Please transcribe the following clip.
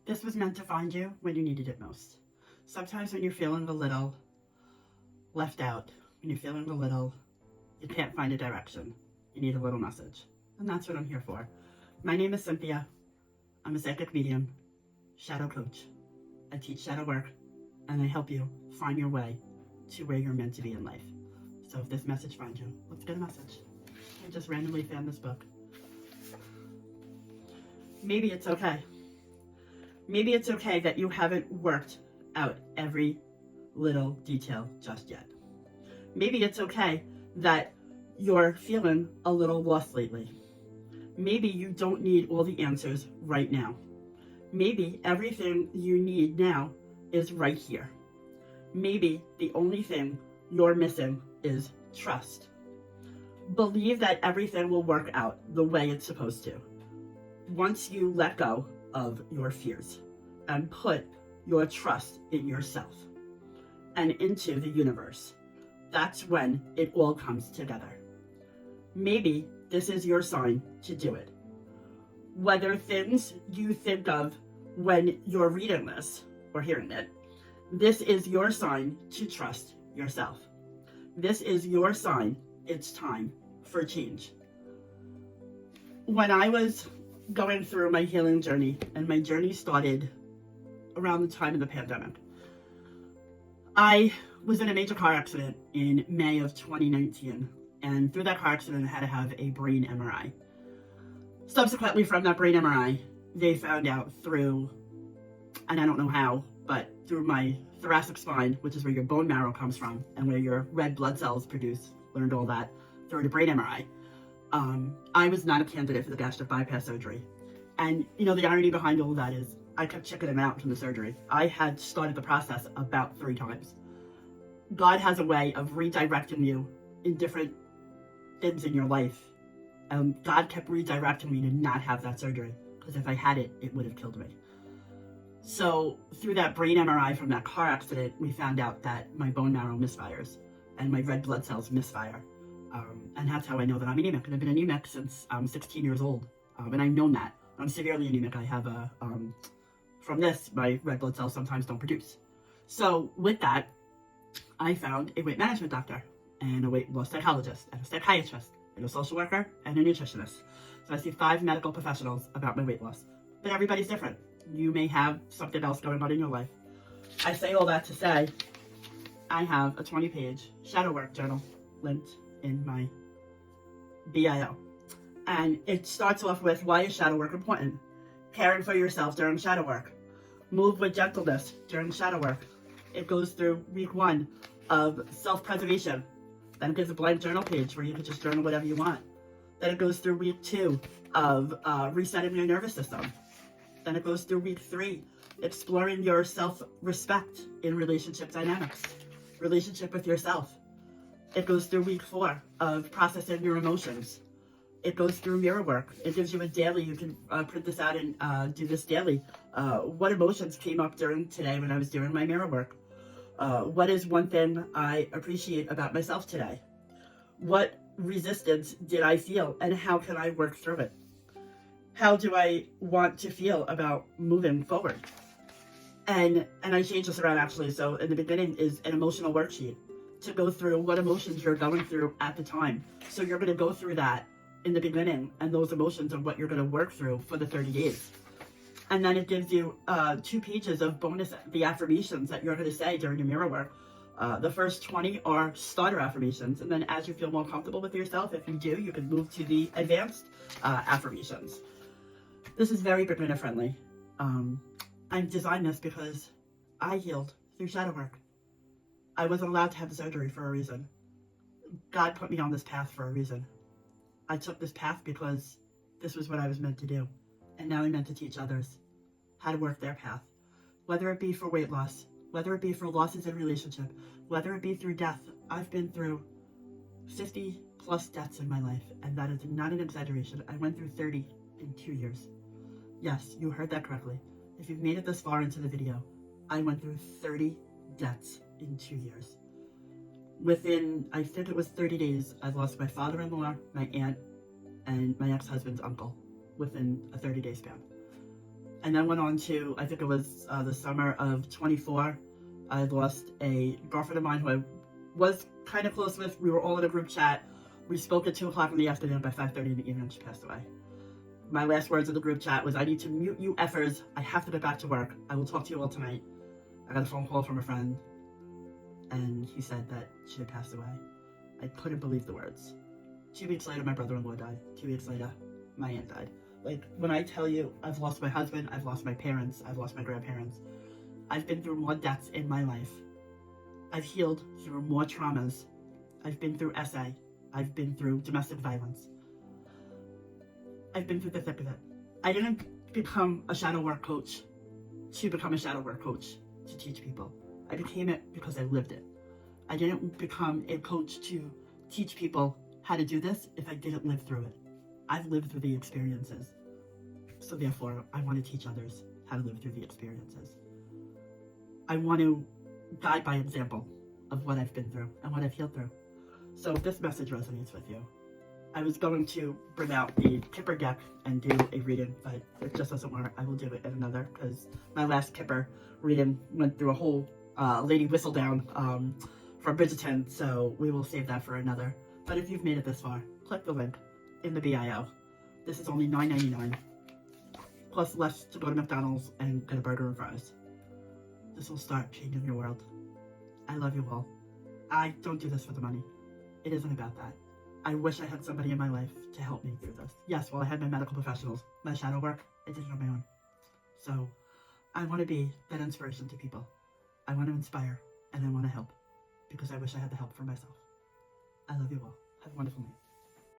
This was meant to find you when you needed it most. Sometimes when you're feeling a little left out, when you're feeling a little, you can't find a direction, you need a little message. And that's what I'm here for. My name is Cynthia. I'm a psychic medium, shadow coach. I teach shadow work, and I help you find your way to where you're meant to be in life. So if this message finds you, let's get a message. I just randomly found this book. Maybe it's okay. Maybe it's okay that you haven't worked out every little detail just yet. Maybe it's okay that you're feeling a little lost lately. Maybe you don't need all the answers right now. Maybe everything you need now is right here. Maybe the only thing you're missing is trust. Believe that everything will work out the way it's supposed to. Once you let go of your fears and put your trust in yourself and into the universe, that's when it all comes together. Maybe this is your sign to do it. Whether things you think of when you're reading this or hearing it, this is your sign to trust yourself. This is your sign it's time for change. When I was going through my healing journey, and my journey started around the time of the pandemic, I was in a major car accident in May of 2019, and through that car accident I had to have a brain MRI. Subsequently, from that brain MRI, they found out through, and I don't know how, but through my thoracic spine, which is where your bone marrow comes from and where your red blood cells produce, learned all that through the brain MRI. I was not a candidate for the gastric bypass surgery. And, the irony behind all of that is I kept checking out from the surgery. I had started the process about 3 times. God has a way of redirecting you in different things in your life. God kept redirecting me to not have that surgery, because if I had it, it would have killed me. So through that brain MRI from that car accident, we found out that my bone marrow misfires and my red blood cells misfire. And that's how I know that I'm anemic. And I've been anemic since I'm 16 years old. And I've known that. I'm severely anemic. I have from this, my red blood cells sometimes don't produce. So with that, I found a weight management doctor and a weight loss psychologist and a psychiatrist and a social worker and a nutritionist. So I see 5 medical professionals about my weight loss. But everybody's different. You may have something else going on in your life. I say all that to say, I have a 20-page shadow work journal linked in my bio. And it starts off with, why is shadow work important? Caring for yourself during shadow work. Move with gentleness during shadow work. It goes through week 1 of self-preservation. Then it gives a blank journal page where you can just journal whatever you want. Then it goes through week 2 of resetting your nervous system. Then it goes through week 3, exploring your self-respect in relationship dynamics, relationship with yourself. It goes through week 4 of processing your emotions. It goes through mirror work. It gives you a daily. You can print this out and do this daily. What emotions came up during today when I was doing my mirror work? What is one thing I appreciate about myself today? What resistance did I feel, and how can I work through it? How do I want to feel about moving forward? And I changed this around actually. So in the beginning is an emotional worksheet to go through what emotions you're going through at the time. So you're going to go through that in the beginning, and those emotions are what you're going to work through for the 30 days. And then it gives you 2 pages of bonus, the affirmations that you're going to say during your mirror work. The first 20 are starter affirmations, and then as you feel more comfortable with yourself, if you do, you can move to the advanced affirmations. This is very beginner friendly. I designed this because I healed through shadow work. I wasn't allowed to have the surgery for a reason. God put me on this path for a reason. I took this path because this was what I was meant to do. And now I'm meant to teach others how to work their path. Whether it be for weight loss, whether it be for losses in relationship, whether it be through death. I've been through 50 plus deaths in my life, and that is not an exaggeration. I went through 30 in 2 years. Yes, you heard that correctly. If you've made it this far into the video, I went through 30 deaths in 2 years. Within, I think it was 30 days, I lost my father-in-law, my aunt, and my ex-husband's uncle within a 30-day span. And then went on to, I think it was the summer of 24, I lost a girlfriend of mine who I was kind of close with. We were all in a group chat. We spoke at 2 o'clock in the afternoon. By 5:30 in the evening, she passed away. My last words in the group chat was, I need to mute you effers. I have to get back to work. I will talk to you all tonight. I got a phone call from a friend, and he said that she had passed away. I couldn't believe the words. 2 weeks later, my brother-in-law died. 2 weeks later, my aunt died. Like, when I tell you, I've lost my husband, I've lost my parents, I've lost my grandparents. I've been through more deaths in my life. I've healed through more traumas. I've been through SA. I've been through domestic violence. I've been through the thick of it. I didn't become a shadow work coach to become a shadow work coach to teach people. I became it because I lived it. I didn't become a coach to teach people how to do this if I didn't live through it. I've lived through the experiences. So therefore, I want to teach others how to live through the experiences. I want to guide by example of what I've been through and what I've healed through. So if this message resonates with you, I was going to bring out the Kipper deck and do a reading, but it just doesn't work. I will do it in another, because my last Kipper reading went through a whole lady whistle down from Bridgerton, so we will save that for another. But if you've made it this far, click the link in the bio. This is only $9.99, plus less to go to McDonald's and get a burger and fries. This will start changing your world. I love you all. I don't do this for the money. It isn't about that. I wish I had somebody in my life to help me through this. Yes, well, I had my medical professionals, my shadow work, I did it on my own. So I want to be that inspiration to people. I want to inspire, and I want to help, because I wish I had the help for myself. I love you all. Have a wonderful night.